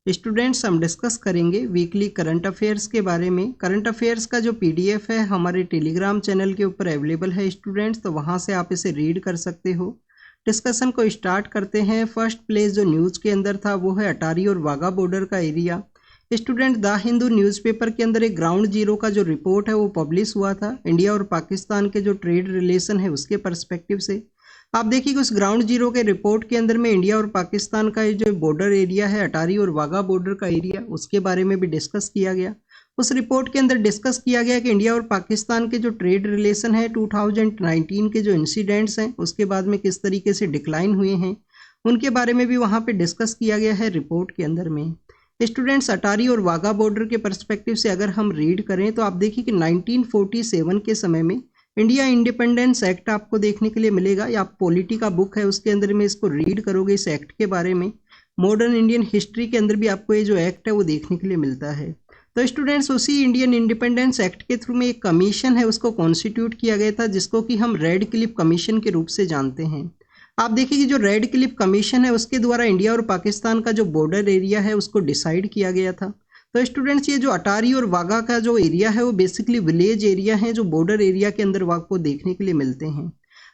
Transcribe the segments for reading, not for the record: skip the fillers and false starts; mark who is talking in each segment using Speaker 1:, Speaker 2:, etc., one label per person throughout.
Speaker 1: Students, हम discuss करेंगे weekly current affairs के बारे में। करंट अफेयर्स का जो पीडीएफ है हमारे टेलीग्राम चैनल के ऊपर अवेलेबल है स्टूडेंट्स, तो वहां से आप इसे रीड कर सकते हो। डिस्कशन को स्टार्ट करते हैं। फर्स्ट प्लेस जो न्यूज़ के अंदर था वो है अटारी और वाघा बॉर्डर का area. Student, the Hindu newspaper के अंदर एक ग्राउंड जीरो का जो रिपोर्ट है वो पब्लिश हुआ था इंडिया और पाकिस्तान के जो ट्रेड रिलेशन है उसके पर्सपेक्टिव से। आप देखिए कि उस ग्राउंड जीरो के रिपोर्ट के अंदर में इंडिया और पाकिस्तान का ये जो बॉर्डर एरिया है अटारी और वाघा बॉर्डर का एरिया, उसके बारे में भी डिस्कस किया गया। उस रिपोर्ट के अंदर डिस्कस किया गया कि इंडिया और पाकिस्तान के जो ट्रेड रिलेशन है 2019 के जो इंसिडेंट्स हैं उसके बाद में किस तरीके से डिक्लाइन हुए हैं, उनके बारे में भी वहाँ पे डिस्कस किया गया है रिपोर्ट के अंदर में। स्टूडेंट्स, अटारी और वाघा बॉर्डर के पर्सपेक्टिव से अगर हम रीड करें तो आप देखिए कि 1947 के समय में इंडिया इंडिपेंडेंस एक्ट आपको देखने के लिए मिलेगा। या आप पॉलिटी का बुक है उसके अंदर में इसको रीड करोगे इस एक्ट के बारे में, मॉडर्न इंडियन हिस्ट्री के अंदर भी आपको ये जो एक्ट है वो देखने के लिए मिलता है। तो स्टूडेंट्स, उसी इंडियन इंडिपेंडेंस एक्ट के थ्रू में एक कमीशन है उसको कॉन्स्टिट्यूट किया गया था जिसको कि हम रेड क्लिफ कमीशन के रूप से जानते हैं। आप देखिए कि जो रेड क्लिफ कमीशन है उसके द्वारा इंडिया और पाकिस्तान का जो बॉर्डर एरिया है उसको डिसाइड किया गया था। तो स्टूडेंट्स, ये जो अटारी और वाघा का जो एरिया है वो बेसिकली विलेज एरिया है जो बॉर्डर एरिया के अंदर आपको देखने के लिए मिलते हैं।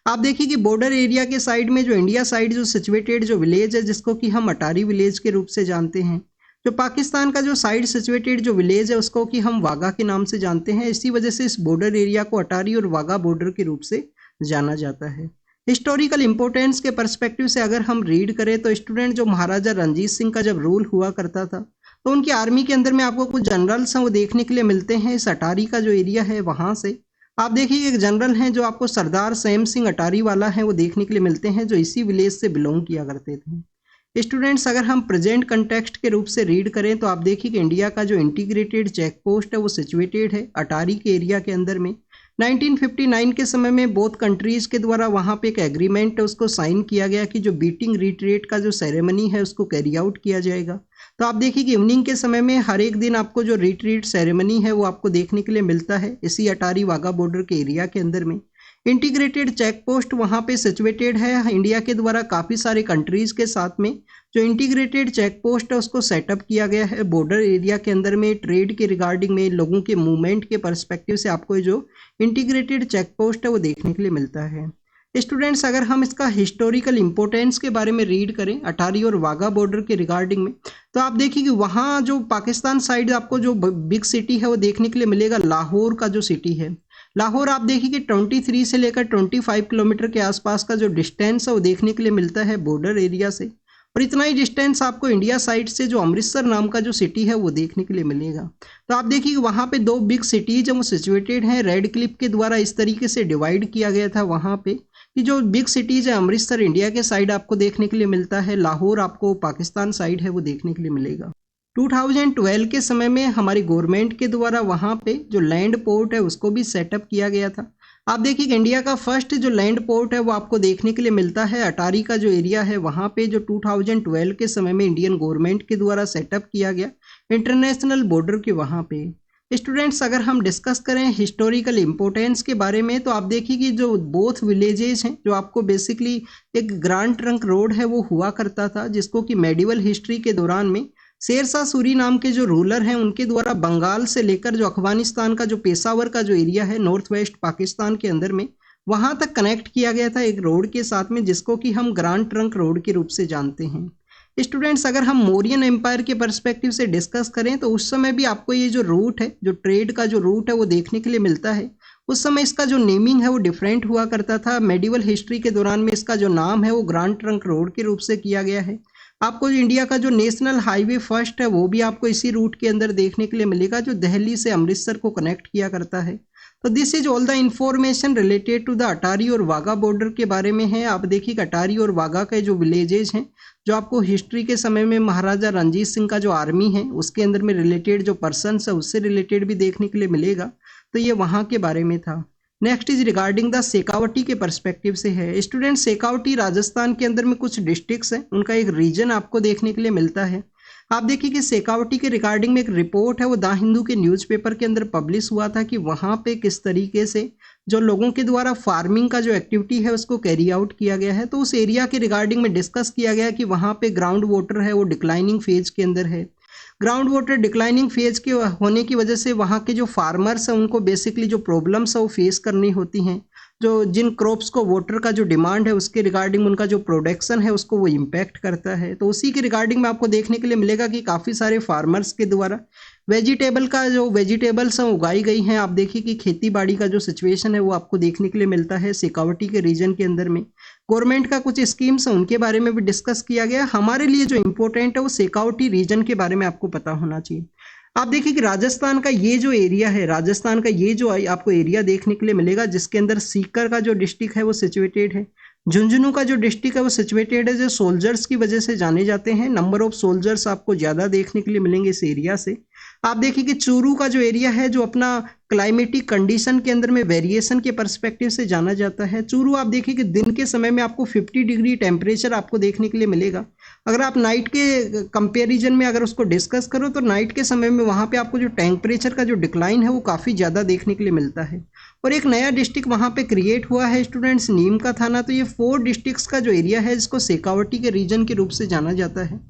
Speaker 1: आप देखिए कि बॉर्डर एरिया के साइड में जो इंडिया साइड जो सिचुएटेड जो विलेज है जिसको कि हम अटारी विलेज के रूप से जानते हैं, जो पाकिस्तान का जो साइड सिचुएटेड जो विलेज है उसको कि हम वाघा के नाम से जानते हैं। इसी वजह से इस बॉर्डर एरिया को अटारी और वाघा बॉर्डर के रूप से जाना जाता है। हिस्टोरिकल इंपॉर्टेंस के पर्सपेक्टिव से अगर हम रीड करें तो स्टूडेंट, जो महाराजा रणजीत सिंह का जब रूल हुआ करता था तो उनकी आर्मी के अंदर में आपको कुछ जनरल्स हैं वो देखने के लिए मिलते हैं इस अटारी का जो एरिया है वहाँ से। आप देखिए एक जनरल हैं जो आपको सरदार सैम सिंह अटारी वाला है वो देखने के लिए मिलते हैं जो इसी विलेज से बिलोंग किया करते थे। स्टूडेंट्स, अगर हम प्रेजेंट कंटेक्स्ट के रूप से रीड करें तो आप देखिए कि इंडिया का जो इंटीग्रेटेड चेक पोस्ट है वो सिचुएटेड है अटारी के एरिया के अंदर में। 1959 के समय में बोथ कंट्रीज के द्वारा वहाँ पे एक एग्रीमेंट है उसको साइन किया गया कि जो बीटिंग रिट्रीट का जो सेरेमनी है उसको कैरी आउट किया जाएगा। तो आप देखिए कि इवनिंग के समय में हर एक दिन आपको जो रिट्रीट सेरेमनी है वो आपको देखने के लिए मिलता है इसी अटारी वाघा बॉर्डर के एरिया के अंदर में। इंटीग्रेटेड चेक पोस्ट वहाँ पे सिचुएटेड है इंडिया के द्वारा काफ़ी सारे कंट्रीज़ के साथ में। जो इंटीग्रेटेड चेक पोस्ट है उसको सेटअप किया गया है बॉर्डर एरिया के अंदर में, ट्रेड के रिगार्डिंग में, लोगों के मूवमेंट के पर्सपेक्टिव से आपको जो इंटीग्रेटेड चेक पोस्ट है वो देखने के लिए मिलता है। स्टूडेंट्स, अगर हम इसका हिस्टोरिकल इंपॉर्टेंस के बारे में रीड करें अटारी और वाघा बॉर्डर के रिगार्डिंग में, तो आप देखिए कि वहाँ जो पाकिस्तान साइड आपको जो बिग सिटी है वो देखने के लिए मिलेगा लाहौर का जो सिटी है। लाहौर आप देखिए कि 23 से लेकर 25 किलोमीटर के आसपास का जो डिस्टेंस है वो देखने के लिए मिलता है बॉर्डर एरिया से। और इतना ही डिस्टेंस आपको इंडिया साइड से जो अमृतसर नाम का जो सिटी है वो देखने के लिए मिलेगा। तो आप देखिए कि वहाँ पे दो बिग सिटीज है वो सिचुएटेड हैं। रेड क्लिफ के द्वारा इस तरीके से डिवाइड किया गया था वहाँ पे कि जो बिग सिटीज है अमृतसर इंडिया के साइड आपको देखने के लिए मिलता है, लाहौर आपको पाकिस्तान साइड है वो देखने के लिए मिलेगा। 2012 के समय में हमारी गवर्नमेंट के द्वारा वहाँ पे जो लैंड पोर्ट है उसको भी सेटअप किया गया था। आप देखिए कि इंडिया का फर्स्ट जो लैंड पोर्ट है वो आपको देखने के लिए मिलता है अटारी का जो एरिया है वहाँ पे, जो 2012 के समय में इंडियन गवर्नमेंट के द्वारा सेटअप किया गया इंटरनेशनल बॉर्डर के वहाँ पे। स्टूडेंट्स, अगर हम डिस्कस करें हिस्टोरिकल इंपॉर्टेंस के बारे में तो आप देखिए कि जो बोथ विलेजेस हैं जो आपको बेसिकली एक ग्रांड ट्रंक रोड है वो हुआ करता था जिसको कि मेडिवल हिस्ट्री के दौरान में शेरशाह सूरी नाम के जो रूलर हैं उनके द्वारा बंगाल से लेकर जो अफगानिस्तान का जो पेशावर का जो एरिया है नॉर्थ वेस्ट पाकिस्तान के अंदर में वहां तक कनेक्ट किया गया था एक रोड के साथ में जिसको कि हम ग्रांड ट्रंक रोड के रूप से जानते हैं। स्टूडेंट्स, अगर हम मौर्यन एम्पायर के पर्सपेक्टिव से डिस्कस करें तो उस समय भी आपको ये जो रूट है जो ट्रेड का जो रूट है वो देखने के लिए मिलता है। उस समय इसका जो नेमिंग है वो डिफरेंट हुआ करता था। मेडिवल हिस्ट्री के दौरान में इसका जो नाम है वो ग्रांड ट्रंक रोड के रूप से किया गया है। आपको जो इंडिया का जो नेशनल हाईवे फर्स्ट है वो भी आपको इसी रूट के अंदर देखने के लिए मिलेगा जो दिल्ली से अमृतसर को कनेक्ट किया करता है। तो this is all the information related to the Attari और वाघा बॉर्डर के बारे में है। आप देखिए अटारी और वाघा के जो विलेजेज हैं जो आपको हिस्ट्री के समय में महाराजा रणजीत सिंह का जो आर्मी है उसके अंदर में रिलेटेड जो पर्सनस है उससे रिलेटेड भी देखने के लिए मिलेगा। तो ये वहाँ के बारे में था। Next is regarding the Shekhawati के पर्सपेक्टिव से है। स्टूडेंट, शेखावटी राजस्थान के अंदर में कुछ डिस्ट्रिक्ट्स हैं उनका एक रीजन आपको देखने के लिए मिलता है। आप देखिए कि शेखावटी के रिगार्डिंग में एक रिपोर्ट है वो द हिंदू के न्यूज़पेपर के अंदर पब्लिश हुआ था कि वहाँ पे किस तरीके से जो लोगों के द्वारा फार्मिंग का जो एक्टिविटी है उसको कैरी आउट किया गया है। तो उस एरिया के रिगार्डिंग में डिस्कस किया गया कि वहाँ पे ग्राउंड वाटर है वो डिक्लाइनिंग फेज के अंदर है। ग्राउंड वाटर डिक्लाइनिंग फेज के होने की वजह से वहाँ के जो फार्मर्स हैं उनको बेसिकली जो प्रॉब्लम्स है वो फेस करनी होती हैं, जो जिन क्रॉप्स को वाटर का जो डिमांड है उसके रिगार्डिंग उनका जो प्रोडक्शन है उसको वो इम्पैक्ट करता है। तो उसी के रिगार्डिंग में आपको देखने के लिए मिलेगा कि काफ़ी सारे फार्मर्स के द्वारा वेजिटेबल्स हैं उगाई गई हैं। आप देखिए कि खेती बाड़ी का जो सिचुएशन है वो आपको देखने के लिए मिलता है शेखावटी के रीजन के अंदर में। गवर्नमेंट का कुछ स्कीम्स हैं उनके बारे में भी डिस्कस किया गया। हमारे लिए जो इम्पोर्टेंट है वो शेखावटी रीजन के बारे में आपको पता होना चाहिए। आप देखिए कि राजस्थान का ये जो एरिया है, राजस्थान का ये जो आपको एरिया देखने के लिए मिलेगा जिसके अंदर सीकर का जो डिस्ट्रिक्ट है वो सिचुएटेड है। झुंझुनू का जो डिस्ट्रिक्ट है वो सिचुएटेड है, जो सोल्जर्स की वजह से जाने जाते हैं। नंबर ऑफ सोल्जर्स आपको ज़्यादा देखने के लिए मिलेंगे इस एरिया से। आप देखिए कि चूरू का जो एरिया है जो अपना क्लाइमेटिक कंडीशन के अंदर में वेरिएशन के पर्सपेक्टिव से जाना जाता है। चूरू आप देखिए कि दिन के समय में आपको 50 डिग्री टेम्परेचर आपको देखने के लिए मिलेगा। अगर आप नाइट के कंपेरिजन में अगर उसको डिस्कस करो तो नाइट के समय में वहाँ पे आपको जो टेम्परेचर का जो डिक्लाइन है वो काफ़ी ज़्यादा देखने के लिए मिलता है। और एक नया डिस्ट्रिक्ट वहाँ पे क्रिएट हुआ है स्टूडेंट्स, नीम का थाना। तो ये 4 डिस्ट्रिक्ट्स का जो एरिया है जिसको शेखावटी के रीजन के रूप से जाना जाता है।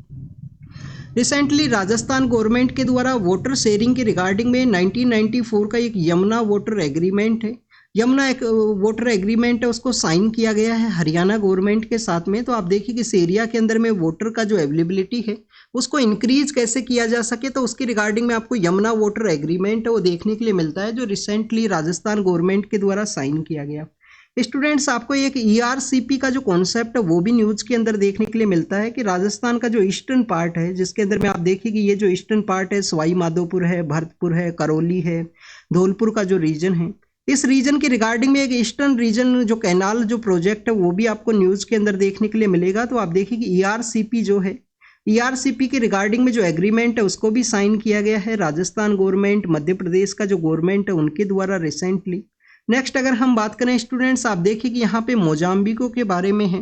Speaker 1: रिसेंटली राजस्थान गवर्नमेंट के द्वारा वाटर शेयरिंग के रिगार्डिंग में 1994 का एक यमुना वाटर एग्रीमेंट है, यमुना एक वाटर एग्रीमेंट है, उसको साइन किया गया है हरियाणा गवर्नमेंट के साथ में। तो आप देखिए कि इस एरिया के अंदर में वाटर का जो अवेलेबिलिटी है उसको इंक्रीज कैसे किया जा सके, तो उसके रिगार्डिंग में आपको यमुना वाटर एग्रीमेंट है वो देखने के लिए मिलता है जो रिसेंटली राजस्थान गवर्नमेंट के द्वारा साइन किया गया। स्टूडेंट्स आपको एक ERCP का जो कॉन्सेप्ट है वो भी न्यूज़ के अंदर देखने के लिए मिलता है कि राजस्थान का जो ईस्टर्न पार्ट है जिसके अंदर में आप देखिए कि ये जो ईस्टर्न पार्ट है सवाई माधोपुर है, भरतपुर है, करौली है, धौलपुर का जो रीजन है, इस रीजन के रिगार्डिंग में एक ईस्टर्न रीजन जो कैनाल जो प्रोजेक्ट है वो भी आपको न्यूज़ के अंदर देखने के लिए मिलेगा। तो आप देखिए कि ERCP जो है, ERCP के रिगार्डिंग में जो एग्रीमेंट है उसको भी साइन किया गया है राजस्थान गवर्नमेंट, मध्य प्रदेश का जो गवर्नमेंट है उनके द्वारा रिसेंटली। नेक्स्ट अगर हम बात करें स्टूडेंट्स, आप देखिए कि यहाँ पे मोजाम्बिको के बारे में है,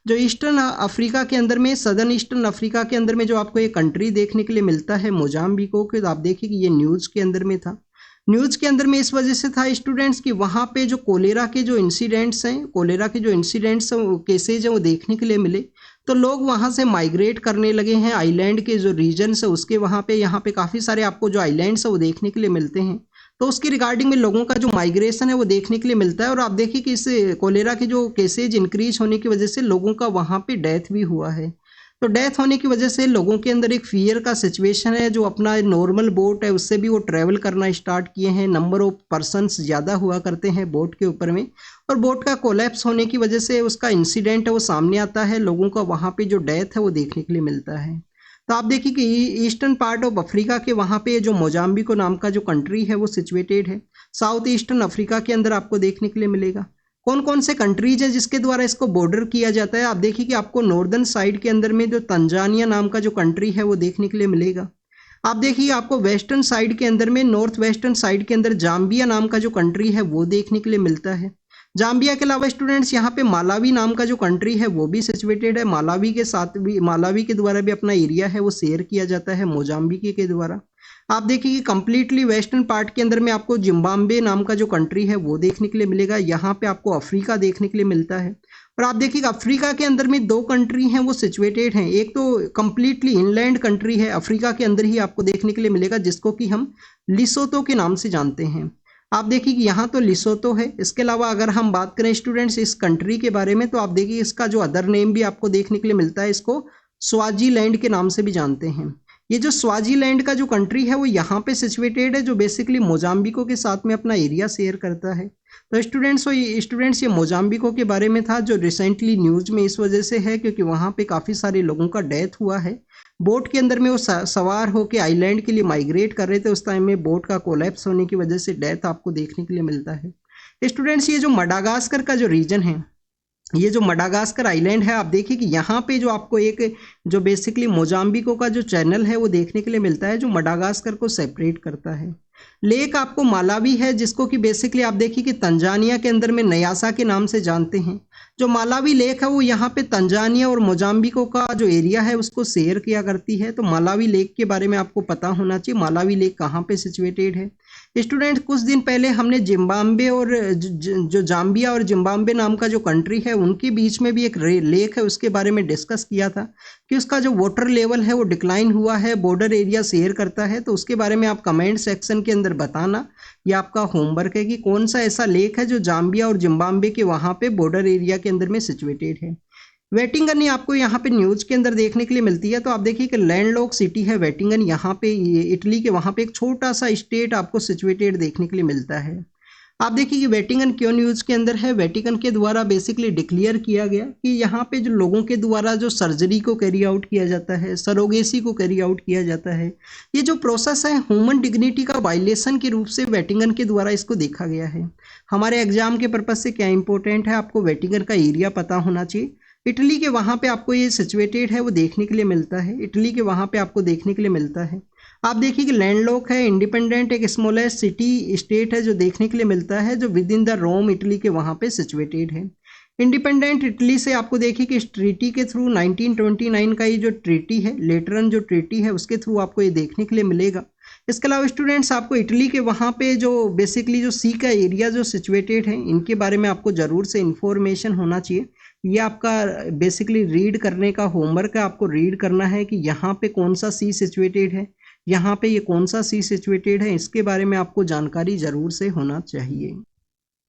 Speaker 1: जो ईस्टर्न अफ्रीका के अंदर में, सदर्न ईस्टर्न अफ्रीका के अंदर में जो आपको एक कंट्री देखने के लिए मिलता है मोजाम्बिको के। तो आप देखिए कि ये न्यूज़ के अंदर में था। न्यूज़ के अंदर में इस वजह से था स्टूडेंट्स कि वहाँ पे जो कोलेरा के जो इंसिडेंट्स हैं, कोलेरा के जो इंसिडेंट्स हैं, केसेज हैं वो देखने के लिए मिले, तो लोग वहाँ से माइग्रेट करने लगे हैं। आइलैंड के जो रीजन्स है उसके वहाँ पे, यहाँ पे काफ़ी सारे आपको जो आइलैंड्स है वो देखने के लिए मिलते हैं। तो उसकी रिगार्डिंग में लोगों का जो माइग्रेशन है वो देखने के लिए मिलता है। और आप देखिए कि इस कोलेरा के जो केसेज इंक्रीज होने की वजह से लोगों का वहाँ पे डेथ भी हुआ है। तो डेथ होने की वजह से लोगों के अंदर एक फियर का सिचुएशन है, जो अपना नॉर्मल बोट है उससे भी वो ट्रैवल करना स्टार्ट किए हैं। नंबर ऑफ पर्सन्स ज़्यादा हुआ करते हैं बोट के ऊपर में, और बोट का कोलैप्स होने की वजह से उसका इंसिडेंट है वो सामने आता है, लोगों का वहाँ पे जो डेथ है वो देखने के लिए मिलता है। तो आप देखिए कि ईस्टर्न पार्ट ऑफ अफ्रीका के वहाँ पे जो मोजाम्बिको नाम का जो कंट्री है वो सिचुएटेड है, साउथ ईस्टर्न अफ्रीका के अंदर आपको देखने के लिए मिलेगा। कौन कौन से कंट्रीज है जिसके द्वारा इसको बॉर्डर किया जाता है, आप देखिए कि आपको नॉर्दर्न साइड के अंदर में जो तंजानिया नाम का जो कंट्री है वो देखने के लिए मिलेगा। आप देखिए आपको वेस्टर्न साइड के अंदर में, नॉर्थ वेस्टर्न साइड के अंदर जाम्बिया नाम का जो कंट्री है वो देखने के लिए मिलता है। जाम्बिया के अलावा स्टूडेंट्स यहाँ पे मालावी नाम का जो कंट्री है वो भी सिचुएटेड है। मालावी के साथ भी, मालावी के द्वारा भी अपना एरिया है वो शेयर किया जाता है मोजाम्बिक के द्वारा। आप देखिए कि कंप्लीटली वेस्टर्न पार्ट के अंदर में आपको जिम्बाब्वे नाम का जो कंट्री है वो देखने के लिए मिलेगा। यहाँ पे आपको अफ्रीका देखने के लिए मिलता है। और आप देखिए अफ्रीका के अंदर में 2 कंट्री हैं वो सिचुएटेड हैं। एक तो कंप्लीटली इनलैंड कंट्री है, अफ्रीका के अंदर ही आपको देखने के लिए मिलेगा, जिसको कि हम लिसोतो के नाम से जानते हैं। आप देखिए कि यहाँ तो लिसोतो है। इसके अलावा अगर हम बात करें स्टूडेंट्स इस कंट्री के बारे में, तो आप देखिए इसका जो अदर नेम भी आपको देखने के लिए मिलता है, इसको स्वाजीलैंड के नाम से भी जानते हैं। ये जो स्वाजीलैंड का जो कंट्री है वो यहाँ पे सिचुएटेड है, जो बेसिकली मोजाम्बिको के साथ में अपना एरिया शेयर करता है। तो स्टूडेंट्स ये मोजाम्बिको के बारे में था, जो रिसेंटली न्यूज़ में इस वजह से है क्योंकि वहाँ पे काफ़ी सारे लोगों का डेथ हुआ है। बोट के अंदर में वो सवार होकर आइलैंड के लिए माइग्रेट कर रहे थे, उस टाइम में बोट का कोलैप्स होने की वजह से डेथ आपको देखने के लिए मिलता है। स्टूडेंट्स ये जो मडागास्कर का जो रीजन है, ये जो मडागास्कर आइलैंड है, आप देखिए कि यहाँ पे जो आपको एक जो बेसिकली मोजाम्बिको का जो चैनल है वो देखने के लिए मिलता है, जो मडागास्कर को सेपरेट करता है। लेक आपको मालावी है, जिसको कि बेसिकली आप देखिए कि तंजानिया के अंदर में नयासा के नाम से जानते हैं। जो मालावी लेक है वो यहाँ पे तंजानिया और मोजाम्बिको का जो एरिया है उसको शेयर किया करती है। तो मालावी लेक के बारे में आपको पता होना चाहिए, मालावी लेक कहाँ पे सिचुएटेड है। स्टूडेंट, कुछ दिन पहले हमने जिम्बाब्वे और जो जाम्बिया और जिम्बाब्वे नाम का जो कंट्री है उनके बीच में भी एक लेक है, उसके बारे में डिस्कस किया था कि उसका जो वाटर लेवल है वो डिक्लाइन हुआ है, बॉर्डर एरिया शेयर करता है। तो उसके बारे में आप कमेंट सेक्शन के अंदर बताना, ये आपका होमवर्क है कि कौन सा ऐसा लेक है जो जाम्बिया और जिम्बाब्वे के वहाँ पे बॉर्डर एरिया के अंदर में सिचुएटेड है। वेटिंगन आपको यहाँ पे न्यूज के अंदर देखने के लिए मिलती है। तो आप देखिए कि लैंडलॉक सिटी है वेटिंगन, यहाँ पे इटली के वहाँ पे एक छोटा सा स्टेट आपको सिचुएटेड देखने के लिए मिलता है। आप देखिए कि वेटिंगन क्यों न्यूज के अंदर है। वेटिकन के द्वारा बेसिकली डिक्लेयर किया गया कि यहाँ पे जो लोगों के द्वारा जो सर्जरी को कैरी आउट किया जाता है, सरोगेसी को कैरी आउट किया जाता है, ये जो प्रोसेस है ह्यूमन डिग्निटी का वायलेशन के रूप से वेटिंगन के द्वारा इसको देखा गया है। हमारे एग्जाम के पर्पज से क्या इंपॉर्टेंट है, आपको वेटिंगन का एरिया पता होना चाहिए। इटली के वहाँ पे आपको ये सिचुएटेड है वो देखने के लिए मिलता है, इटली के वहाँ पे आपको देखने के लिए मिलता है। आप देखिए कि लैंडलॉक है, इंडिपेंडेंट एक स्मॉलेस्ट सिटी स्टेट है जो देखने के लिए मिलता है, जो within the Rome Italy के वहाँ पे सिचुएटेड है। इंडिपेंडेंट इटली से आपको देखिए कि इस ट्रीटी के थ्रू 1929 का ये जो ट्रीटी है, लेटरन जो ट्रीटी है उसके थ्रू आपको ये देखने के लिए मिलेगा। इसके अलावा स्टूडेंट्स आपको इटली के वहाँ पे जो बेसिकली जो सी का एरिया जो सिचुएटेड है इनके बारे में आपको ज़रूर से इंफॉर्मेशन होना चाहिए। ये आपका बेसिकली रीड करने का होमवर्क है, आपको रीड करना है कि यहाँ पे कौन सा सी सिचुएटेड है, यहाँ पे ये कौन सा सी सिचुएटेड है, इसके बारे में आपको जानकारी ज़रूर से होना चाहिए।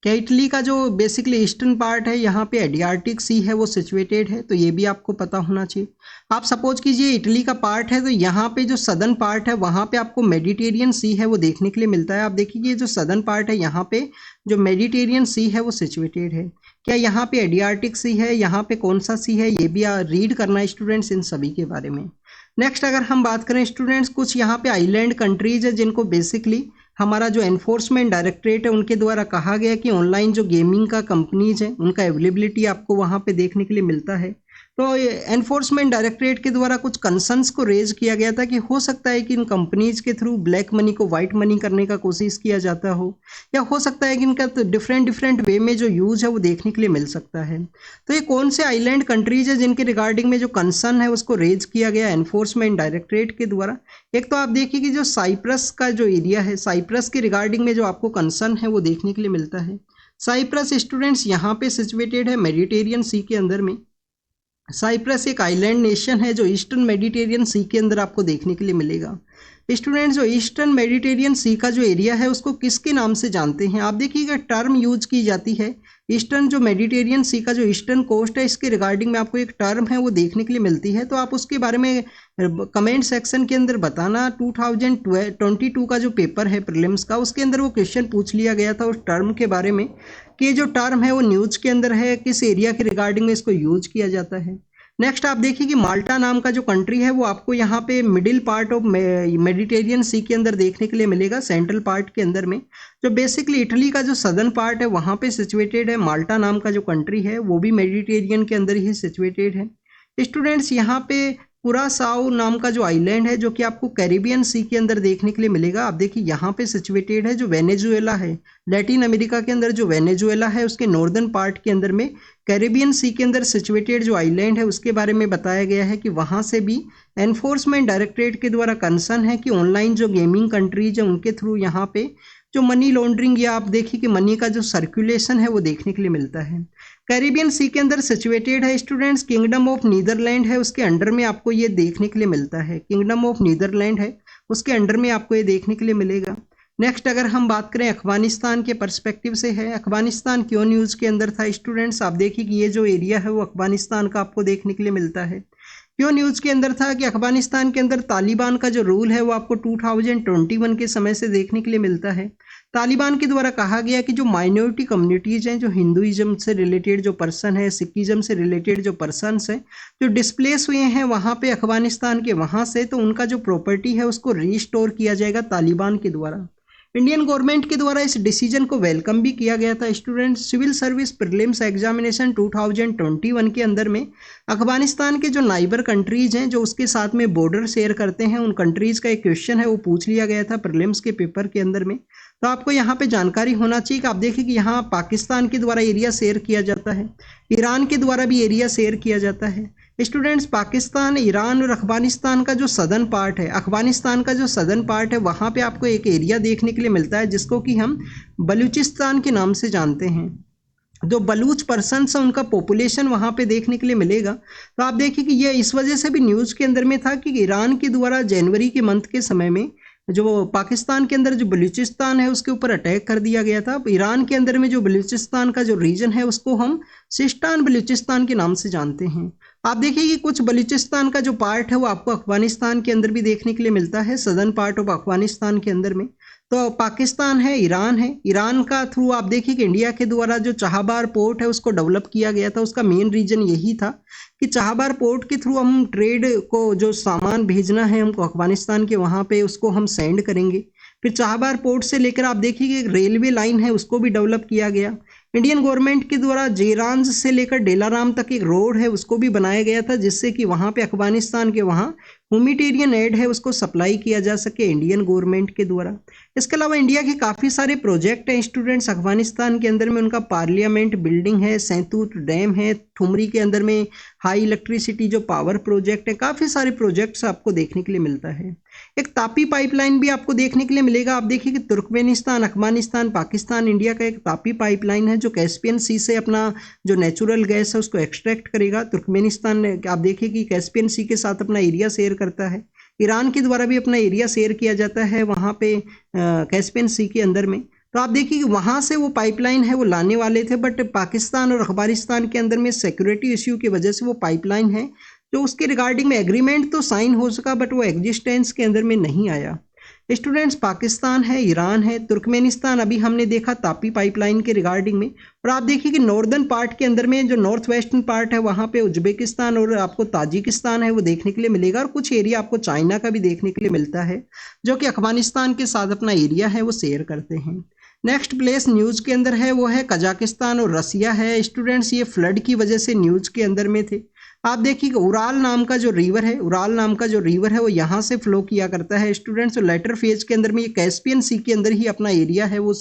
Speaker 1: क्या इटली का जो बेसिकली ईस्टर्न पार्ट है यहाँ पे एडियार्टिक सी है वो सिचुएटेड है, तो ये भी आपको पता होना चाहिए। आप सपोज कीजिए इटली का पार्ट है तो यहाँ पे जो सदर्न पार्ट है वहाँ पे आपको मेडिटेरियन सी है वो देखने के लिए मिलता है। आप देखिए जो सदर्न पार्ट है यहाँ पे जो मेडिटेरियन सी है वो सिचुएटेड है। क्या यहाँ पे एडियार्टिक सी है, यहाँ पे कौन सा सी है, ये भी रीड करना है स्टूडेंट्स इन सभी के बारे में। नेक्स्ट अगर हम बात करें स्टूडेंट्स, कुछ यहाँ पे आइलैंड कंट्रीज है जिनको बेसिकली हमारा जो एनफोर्समेंट डायरेक्टरेट है उनके द्वारा कहा गया कि ऑनलाइन जो गेमिंग का कंपनीज है उनका अवेलेबिलिटी आपको वहाँ पे देखने के लिए मिलता है। तो एनफोर्समेंट डायरेक्टरेट के द्वारा कुछ कंसर्न्स को रेज किया गया था कि हो सकता है कि इन कंपनीज के थ्रू ब्लैक मनी को वाइट मनी करने का कोशिश किया जाता हो, या हो सकता है कि इनका तो डिफरेंट वे में जो यूज है वो देखने के लिए मिल सकता है। तो ये कौन से आइलैंड कंट्रीज है जिनके रिगार्डिंग में जो कंसर्न है उसको रेज किया गया एनफोर्समेंट डायरेक्टरेट के द्वारा। एक तो आप देखिए कि जो साइप्रस का जो एरिया है, साइप्रस के रिगार्डिंग में जो आपको कंसर्न है वो देखने के लिए मिलता है। साइप्रस स्टूडेंट्स यहाँ पे सिचुएटेड है मेडिटेरियन सी के अंदर में। साइप्रस एक आइलैंड नेशन है जो ईस्टर्न मेडिटेरियन सी के अंदर आपको देखने के लिए मिलेगा। स्टूडेंट्स, जो ईस्टर्न मेडिटेरियन सी का जो एरिया है उसको किसके नाम से जानते हैं? आप देखिएगा टर्म यूज की जाती है ईस्टर्न जो मेडिटेरियन सी का जो ईस्टर्न कोस्ट है इसके रिगार्डिंग में आपको एक टर्म है वो देखने के लिए मिलती है, तो आप उसके बारे में कमेंट सेक्शन के अंदर बताना। 2022 का जो पेपर है प्रीलिम्स का उसके अंदर वो क्वेश्चन पूछ लिया गया था उस टर्म के बारे में कि जो टर्म है वो न्यूज के अंदर है, किस एरिया के रिगार्डिंग में इसको यूज किया जाता है। नेक्स्ट आप देखिए कि माल्टा नाम का जो कंट्री है वो आपको यहाँ पे मिडिल पार्ट ऑफ मेडिटेरियन सी के अंदर देखने के लिए मिलेगा, सेंट्रल पार्ट के अंदर में। जो बेसिकली इटली का जो सदर्न पार्ट है वहाँ पे सिचुएटेड है। माल्टा नाम का जो कंट्री है वो भी मेडिटेरियन के अंदर ही सिचुएटेड है। स्टूडेंट्स, यहाँ पे कुरासाओ नाम का जो आइलैंड है जो कि आपको कैरिबियन सी के अंदर देखने के लिए मिलेगा। आप देखिए यहाँ पे सिचुएटेड है। जो वेनेजुएला है, लैटिन अमेरिका के अंदर जो वेनेजुएला है उसके नॉर्दर्न पार्ट के अंदर में कैरिबियन सी के अंदर सिचुएटेड जो आइलैंड है उसके बारे में बताया गया है कि वहाँ से भी एनफोर्समेंट डायरेक्टरेट के द्वारा कंसर्न है कि ऑनलाइन जो गेमिंग कंट्रीज है उनके थ्रू यहाँ पे जो मनी लॉन्ड्रिंग या आप देखिए कि मनी का जो सर्कुलेशन है वो देखने के लिए मिलता है। कैरिबियन सी के अंदर सिचुएटेड है स्टूडेंट्स। किंगडम ऑफ नीदरलैंड है उसके अंडर में आपको ये देखने के लिए मिलता है। किंगडम ऑफ नीदरलैंड है उसके अंडर में आपको ये देखने के लिए मिलेगा। नेक्स्ट अगर हम बात करें अफगानिस्तान के पर्सपेक्टिव से है, अफगानिस्तान क्यों न्यूज के अंदर था स्टूडेंट्स? आप देखिए कि ये जो एरिया है वो अफगानिस्तान का आपको देखने के लिए मिलता है। क्यों न्यूज के अंदर था कि अफगानिस्तान के अंदर तालिबान का जो रूल है वो आपको 2021 के समय से देखने के लिए मिलता है। तालिबान के द्वारा कहा गया कि जो माइनॉरिटी कम्युनिटीज हैं, जो हिंदुइज्म से रिलेटेड जो पर्सन है, सिखिज्म से रिलेटेड जो पर्सनस हैं, जो डिस्प्लेस हुए हैं वहाँ पे अफगानिस्तान के वहाँ से, तो उनका जो प्रॉपर्टी है उसको रीस्टोर किया जाएगा तालिबान के द्वारा। इंडियन गवर्नमेंट के द्वारा इस डिसीजन को वेलकम भी किया गया था। Student, civil service prelims examination 2021 के अंदर में अफगानिस्तान के जो नाइबर कंट्रीज हैं जो उसके साथ में बॉर्डर शेयर करते हैं उन कंट्रीज का एक क्वेश्चन है वो पूछ लिया गया था प्रीलिम्स के पेपर के अंदर में। तो आपको यहाँ पे जानकारी होना चाहिए कि आप देखिए कि यहाँ पाकिस्तान के द्वारा एरिया शेयर किया जाता है, ईरान के द्वारा भी एरिया शेयर किया जाता है। स्टूडेंट्स, पाकिस्तान, ईरान और अफगानिस्तान का जो सदर्न पार्ट है, अफगानिस्तान का जो सदर्न पार्ट है, वहाँ पे आपको एक एरिया देखने के लिए मिलता है जिसको कि हम बलूचिस्तान के नाम से जानते हैं। जो बलूच पर्सन्स है उनका पॉपुलेशन वहाँ पे देखने के लिए मिलेगा। तो आप देखिए कि ये इस वजह से भी न्यूज़ के अंदर में था कि ईरान के द्वारा जनवरी के मंथ के समय में जो पाकिस्तान के अंदर जो बलूचिस्तान है उसके ऊपर अटैक कर दिया गया था। ईरान के अंदर में जो बलूचिस्तान का जो रीजन है उसको हम सिस्तान बलूचिस्तान के नाम से जानते हैं। आप देखिए कि कुछ बलूचिस्तान का जो पार्ट है वो आपको अफगानिस्तान के अंदर भी देखने के लिए मिलता है, सदर्न पार्ट ऑफ अफगानिस्तान के अंदर में। तो पाकिस्तान है, ईरान का थ्रू आप देखिए कि इंडिया के द्वारा जो चाहबार पोर्ट है उसको डेवलप किया गया था। उसका मेन रीजन यही था कि चाहबार पोर्ट के थ्रू हम ट्रेड को जो सामान भेजना है हमको अफगानिस्तान के वहाँ पे उसको हम सेंड करेंगे। फिर चाहबार पोर्ट से लेकर आप देखिए कि एक रेलवे लाइन है उसको भी डेवलप किया गया। इंडियन गवर्नमेंट के द्वारा जेरांज से लेकर डेलाराम तक एक रोड है उसको भी बनाया गया था जिससे कि वहाँ पे अफगानिस्तान के वहाँ ह्यूमैनिटेरियन एड है उसको सप्लाई किया जा सके इंडियन गवर्नमेंट के द्वारा। इसके अलावा इंडिया के काफ़ी सारे प्रोजेक्ट हैं स्टूडेंट्स अफगानिस्तान के अंदर में। उनका पार्लियामेंट बिल्डिंग है, सैतूत डैम है, ठुमरी के अंदर में हाई इलेक्ट्रिसिटी जो पावर प्रोजेक्ट है, काफ़ी सारे प्रोजेक्ट्स आपको देखने के लिए मिलता है। एक तापी पाइपलाइन भी आपको देखने के लिए मिलेगा। आप देखिए कि तुर्कमेनिस्तान, अफगानिस्तान, पाकिस्तान, इंडिया का एक तापी पाइपलाइन है जो कैस्पियन सी से अपना जो नेचुरल गैस है उसको एक्सट्रैक्ट करेगा। तुर्कमेनिस्तान आप देखिए कि कैस्पियन सी के साथ अपना एरिया शेयर करता है। ईरान के द्वारा भी अपना एरिया शेयर किया जाता है वहाँ पे कैस्पियन सी के अंदर में। तो आप देखिए कि वहाँ से वो पाइपलाइन है वो लाने वाले थे, बट पाकिस्तान और अफगानिस्तान के अंदर में सिक्योरिटी इश्यू की वजह से वो पाइपलाइन है जो उसके रिगार्डिंग में एग्रीमेंट तो साइन हो सका बट वो एग्जिस्टेंस के अंदर में नहीं आया। स्टूडेंट्स, पाकिस्तान है, ईरान है, तुर्कमेनिस्तान अभी हमने देखा तापी पाइपलाइन के रिगार्डिंग में। और आप देखिए कि नॉर्दर्न पार्ट के अंदर में जो नॉर्थ वेस्टर्न पार्ट है वहाँ पे उज्बेकिस्तान और आपको ताजिकिस्तान है वो देखने के लिए मिलेगा। और कुछ एरिया आपको चाइना का भी देखने के लिए मिलता है जो कि अफगानिस्तान के साथ अपना एरिया है वो शेयर करते हैं। नेक्स्ट प्लेस न्यूज़ के अंदर है वो है कजाकिस्तान और रसिया है। स्टूडेंट्स, ये फ्लड की वजह से न्यूज़ के अंदर में थे। आप देखिए कि उराल नाम का जो रिवर है वो यहाँ से फ्लो किया करता है स्टूडेंट्स। लेटर फेज के अंदर में ये कैस्पियन सी के अंदर ही अपना एरिया है वो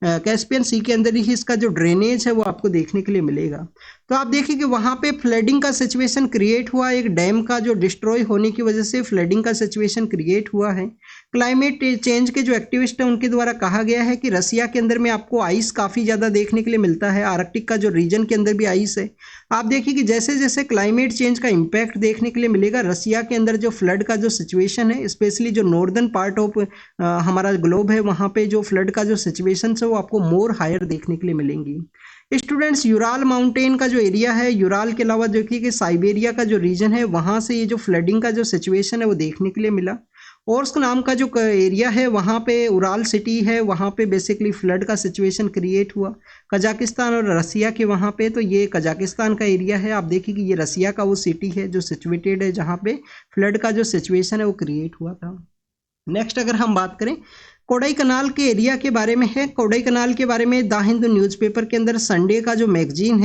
Speaker 1: कैस्पियन सी के अंदर ही इसका जो ड्रेनेज है वो आपको देखने के लिए मिलेगा। तो आप देखिए कि वहाँ पे फ्लडिंग का सिचुएशन क्रिएट हुआ, एक डैम का जो डिस्ट्रॉय होने की वजह से फ्लडिंग का सिचुएशन क्रिएट हुआ है। क्लाइमेट चेंज के जो एक्टिविस्ट हैं उनके द्वारा कहा गया है कि रसिया के अंदर में आपको आइस काफ़ी ज़्यादा देखने के लिए मिलता है। आर्कटिक का जो रीजन के अंदर भी आइस है। आप देखिए कि जैसे जैसे क्लाइमेट चेंज का इम्पैक्ट देखने के लिए मिलेगा रसिया के अंदर जो फ्लड का जो सिचुएशन है, स्पेशली जो नॉर्दर्न पार्ट ऑफ हमारा ग्लोब है वहाँ पे जो फ्लड का जो सिचुएशन है वो आपको मोर हायर देखने के लिए मिलेंगी। स्टूडेंट्स, यूराल माउंटेन का जो एरिया है, यूराल के अलावा देखिए कि साइबेरिया का जो रीजन है वहाँ से ये जो फ्लडिंग का जो सिचुएशन है वो देखने के लिए मिला। ओर्स्क नाम का जो एरिया है वहाँ पे उराल सिटी है, वहाँ पे बेसिकली फ्लड का सिचुएशन क्रिएट हुआ। कजाकिस्तान और रसिया के वहाँ पे, तो ये कजाकिस्तान का एरिया है। आप देखिए कि ये रसिया का वो सिटी है जो सिचुएटेड है जहाँ पे फ्लड का जो सिचुएशन है वो क्रिएट हुआ था। नेक्स्ट अगर हम बात करें कोडाई कनाल के एरिया के बारे में है। कोडाई कनाल के बारे में द हिंदू न्यूज़पेपर के अंदर संडे का जो मैगजीन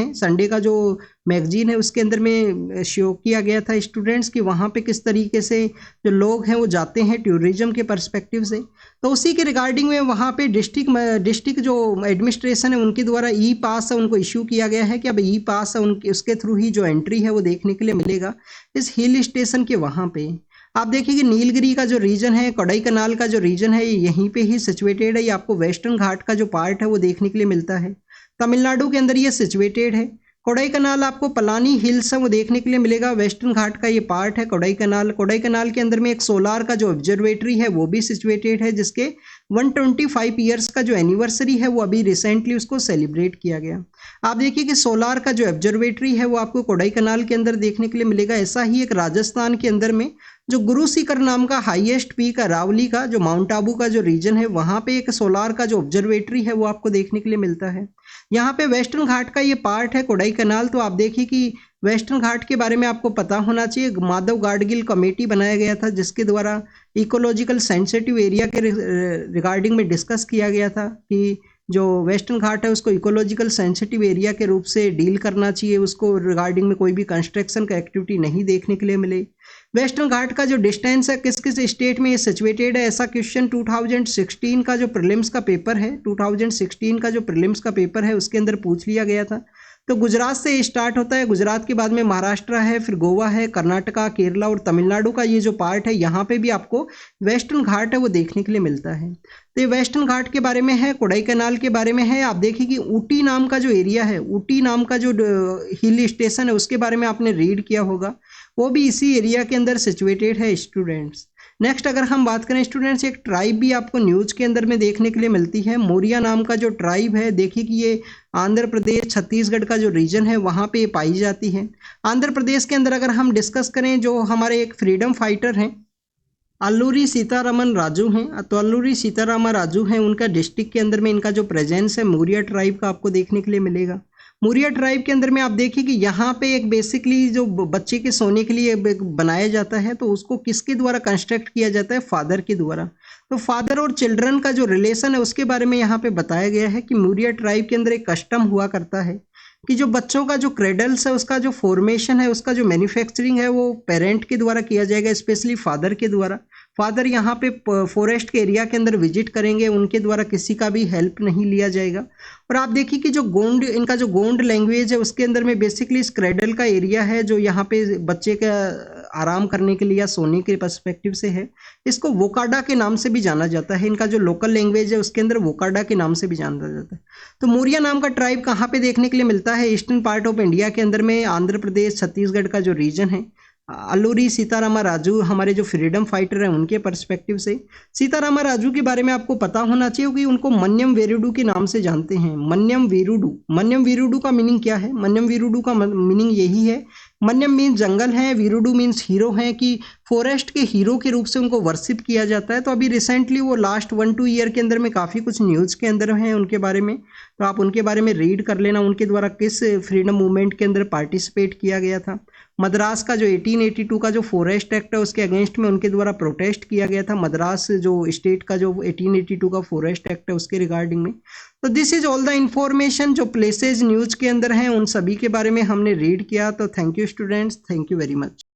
Speaker 1: है उसके अंदर में शो किया गया था स्टूडेंट्स कि वहाँ पे किस तरीके से जो लोग हैं वो जाते हैं टूरिज्म के पर्सपेक्टिव से। तो उसी के रिगार्डिंग में वहाँ पे डिस्ट्रिक्ट जो एडमिनिस्ट्रेशन है उनके द्वारा ई पास है उनको इशू किया गया है कि अब ई पास है उसके थ्रू ही जो एंट्री है वो देखने के लिए मिलेगा इस हिल स्टेशन के वहाँ पे। आप देखिए कि नीलगिरी का जो रीजन है, कोडाई कनाल का जो रीजन है यहीं पे ही सिचुएटेड है। ये आपको वेस्टर्न घाट का जो पार्ट है वो देखने के लिए मिलता है। तमिलनाडु के अंदर ये सिचुएटेड है। कोडाई कनाल आपको पलानी हिल्स है वो देखने के लिए मिलेगा, वेस्टर्न घाट का ये पार्ट है कोडाई कनाल। कोडाई कनाल के अंदर में एक सोलार का जो ऑब्जर्वेटरी है वो भी सिचुएटेड है जिसके 125 ईयर्स का जो एनिवर्सरी है वो अभी रिसेंटली उसको सेलिब्रेट किया गया। आप देखिए कि सोलार का जो ऑब्जर्वेटरी है वो आपको कोडाई कनाल के अंदर देखने के लिए मिलेगा। ऐसा ही एक राजस्थान के अंदर में जो गुरु शिखर नाम का हाईएस्ट पीक है रावली का, जो माउंट आबू का जो रीजन है वहाँ पे एक सोलार का जो ऑब्जर्वेटरी है वो आपको देखने के लिए मिलता है। यहाँ पे वेस्टर्न घाट का ये पार्ट है कोडाई कनाल। तो आप देखिए कि वेस्टर्न घाट के बारे में आपको पता होना चाहिए। माधव गाडगिल कमेटी बनाया गया था जिसके द्वारा इकोलॉजिकल सेंसिटिव एरिया के रिगार्डिंग में डिस्कस किया गया था कि जो वेस्टर्न घाट है उसको इकोलॉजिकल सेंसिटिव एरिया के रूप से डील करना चाहिए, उसको रिगार्डिंग में कोई भी कंस्ट्रक्शन का एक्टिविटी नहीं देखने के लिए मिले। वेस्टर्न घाट का जो डिस्टेंस है किस किस स्टेट में ये सिचुएटेड है, ऐसा क्वेश्चन 2016 का जो प्रीलिम्स का पेपर है, 2016 का जो प्रीलिम्स का पेपर है उसके अंदर पूछ लिया गया था। तो गुजरात से स्टार्ट होता है, गुजरात के बाद में महाराष्ट्र है, फिर गोवा है, कर्नाटका, केरला और तमिलनाडु का ये जो पार्ट है, यहाँ पे भी आपको वेस्टर्न घाट है वो देखने के लिए मिलता है। तो ये वेस्टर्न घाट के बारे में है, कोडाईकनाल के बारे में है। आप देखिए कि ऊटी नाम का जो एरिया है, ऊटी नाम का जो हिल स्टेशन है उसके बारे में आपने रीड किया होगा, वो भी इसी एरिया के अंदर सिचुएटेड है स्टूडेंट्स। नेक्स्ट अगर हम बात करें स्टूडेंट्स, एक ट्राइब भी आपको न्यूज़ के अंदर में देखने के लिए मिलती है, मोरिया नाम का जो ट्राइब है। देखिए कि ये आंध्र प्रदेश छत्तीसगढ़ का जो रीजन है वहाँ पे पाई जाती है। आंध्र प्रदेश के अंदर अगर हम डिस्कस करें, जो हमारे एक फ्रीडम फाइटर हैं अल्लूरी सीतारामन राजू हैं, तो अल्लूरी सीतारामन राजू हैं, उनका डिस्ट्रिक्ट के अंदर में इनका जो प्रेजेंस है मोरिया ट्राइब का आपको देखने के लिए मिलेगा। मोरिया ट्राइब के अंदर में आप देखिए कि यहाँ पे एक बेसिकली जो बच्चे के सोने के लिए बनाया जाता है, तो उसको किसके द्वारा कंस्ट्रक्ट किया जाता है, फादर के द्वारा। तो फादर और चिल्ड्रन का जो रिलेशन है उसके बारे में यहाँ पे बताया गया है कि मोरिया ट्राइब के अंदर एक कस्टम हुआ करता है कि जो बच्चों का जो क्रेडल्स है उसका जो फॉर्मेशन है, उसका जो मैन्युफैक्चरिंग है वो पेरेंट के द्वारा किया जाएगा, स्पेशली फादर के द्वारा। फादर यहाँ पे फॉरेस्ट के एरिया के अंदर विजिट करेंगे, उनके द्वारा किसी का भी हेल्प नहीं लिया जाएगा। और आप देखिए कि जो गोंड, इनका जो गोंड लैंग्वेज है उसके अंदर में बेसिकली स्क्रेडल का एरिया है जो यहाँ पे बच्चे का आराम करने के लिए या सोने के पर्सपेक्टिव से है। इसको वोकाडा के नाम से भी जाना जाता है, इनका जो लोकल लैंग्वेज है उसके अंदर वोकाडा के नाम से भी जाना जाता है। तो मोरिया नाम का ट्राइब कहाँ पे देखने के लिए मिलता है, ईस्टर्न पार्ट ऑफ इंडिया के अंदर में, आंध्र प्रदेश छत्तीसगढ़ का जो रीजन है। अल्लूरी सीतारामा राजू हमारे जो फ्रीडम फाइटर हैं उनके पर्सपेक्टिव से, सीतारामा राजू के बारे में आपको पता होना चाहिए कि उनको मन्यम वीरुडू के नाम से जानते हैं। मन्यम वीरुडू, मन्यम वीरुडू का मीनिंग क्या है, मन्यम वीरुडू का मीनिंग यही है, मन्यम मीन्स जंगल है, वीरुडू मीन्स हीरो हैं, कि फॉरेस्ट के हीरो के रूप से उनको वर्शिप किया जाता है। तो अभी रिसेंटली वो लास्ट 1-2 ईयर के अंदर में काफ़ी कुछ न्यूज़ के अंदर हैं उनके बारे में, तो आप उनके बारे में रीड कर लेना, उनके द्वारा किस फ्रीडम मूवमेंट के अंदर पार्टिसिपेट किया गया था। मद्रास का जो 1882 का जो फॉरेस्ट एक्ट है उसके अगेंस्ट में उनके द्वारा प्रोटेस्ट किया गया था, मद्रास जो स्टेट का जो 1882 का फॉरेस्ट एक्ट है उसके रिगार्डिंग में। तो this is all the information जो प्लेसेज न्यूज़ के अंदर हैं उन सभी के बारे में हमने रीड किया। तो thank you students, thank you very much.